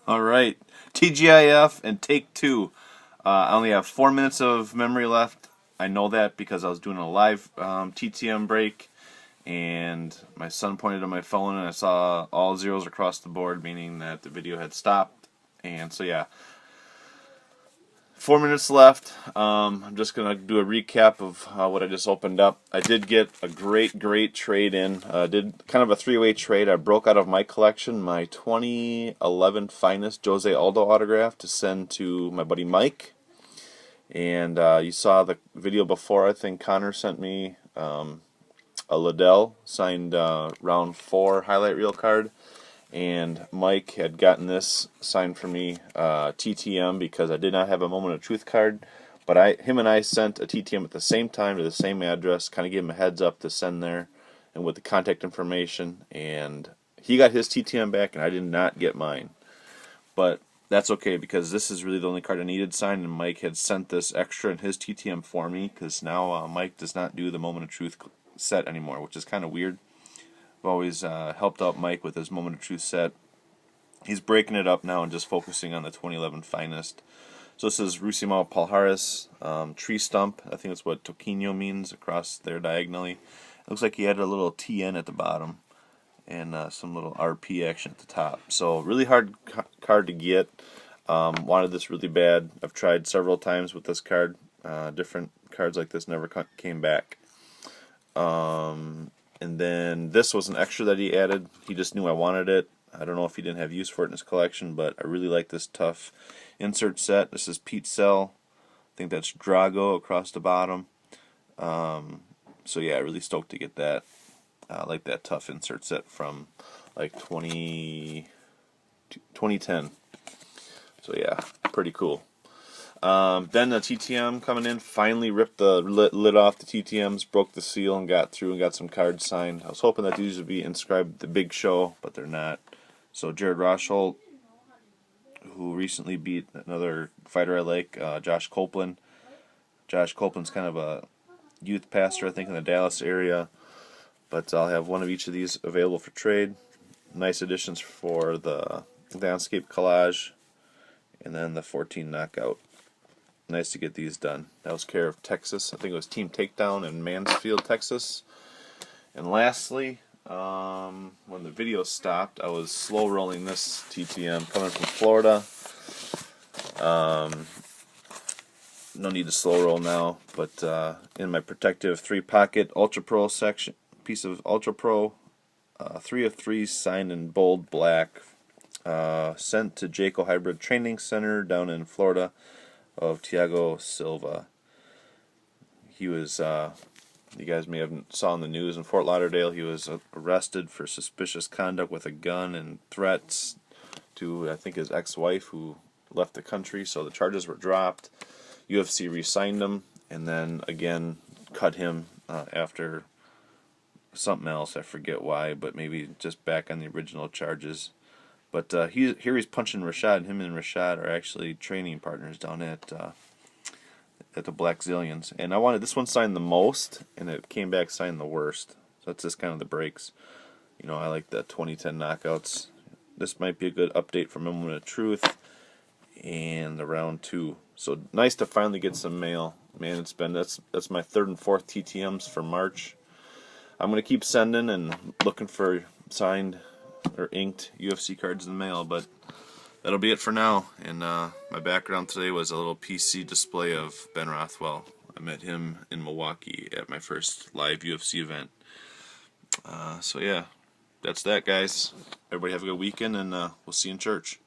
All right, TGIF and take two. I only have 4 minutes of memory left. I know that because I was doing a live TTM break, and my son pointed to my phone, and I saw all zeros across the board, meaning that the video had stopped. And so yeah, 4 minutes left. I'm just gonna do a recap of what I just opened up. I did get a great trade in. Did kind of a three-way trade. I broke out of my collection my 2011 Finest Jose Aldo autograph to send to my buddy Mike. And you saw the video before. I think Connor sent me a Liddell signed round 4 highlight reel card. And Mike had gotten this signed for me, TTM, because I did not have a Moment of Truth card. But him and I sent a TTM at the same time to the same address, kind of gave him a heads up to send there, and with the contact information. And he got his TTM back, and I did not get mine. But that's okay, because this is really the only card I needed signed, and Mike had sent this extra in his TTM for me, because now Mike does not do the Moment of Truth set anymore, which is kind of weird. I've always helped out Mike with his Moment of Truth set. He's breaking it up now and just focusing on the 2011 Finest. So this is Rousimao Palhares, tree stump. I think that's what Toquinho means across there diagonally. It looks like he had a little TN at the bottom and some little RP action at the top. So really hard card to get. Wanted this really bad. I've tried several times with this card. Different cards like this never came back. And then this was an extra that he added. He just knew I wanted it. I don't know if he didn't have use for it in his collection, but I really like this tough insert set. This is Pete Sell. I think that's Drago across the bottom. So yeah, really stoked to get that. I like that tough insert set from like 2010. So yeah, pretty cool. Then the TTM coming in, finally ripped the lid off the TTMs, broke the seal, and got through and got some cards signed. I was hoping that these would be inscribed The Big Show, but they're not. So Jared Rosholt, who recently beat another fighter I like, Josh Copeland. Josh Copeland's kind of a youth pastor, I think, in the Dallas area. But I'll have one of each of these available for trade. Nice additions for the landscape collage, and then the 14 knockout. Nice to get these done. That was care of Texas. I think it was Team Takedown in Mansfield, Texas. And lastly, when the video stopped, I was slow rolling this TTM coming from Florida. No need to slow roll now, but in my protective 3-pocket Ultra Pro section, piece of Ultra Pro, 3 of 3 signed in bold black, sent to Jayco Hybrid Training Center down in Florida, of Thiago Silva. He was, you guys may have saw in the news in Fort Lauderdale, he was arrested for suspicious conduct with a gun and threats to, I think, his ex-wife who left the country, so the charges were dropped. UFC re-signed him, and then again cut him after something else, I forget why, but maybe just back on the original charges. But here he's punching Rashad. Him and Rashad are actually training partners down at the Black Zillions. And I wanted this one signed the most, and it came back signed the worst. So that's just kind of the breaks. You know, I like the 2010 knockouts. This might be a good update for Moment of Truth and the round 2. So nice to finally get some mail. Man, it's been that's my 3rd and 4th TTMs for March. I'm gonna keep sending and looking for signed or inked UFC cards in the mail, but that'll be it for now. And my background today was a little PC display of Ben Rothwell. I met him in Milwaukee at my first live UFC event. So yeah, that's that, guys. Everybody have a good weekend, and we'll see you in church.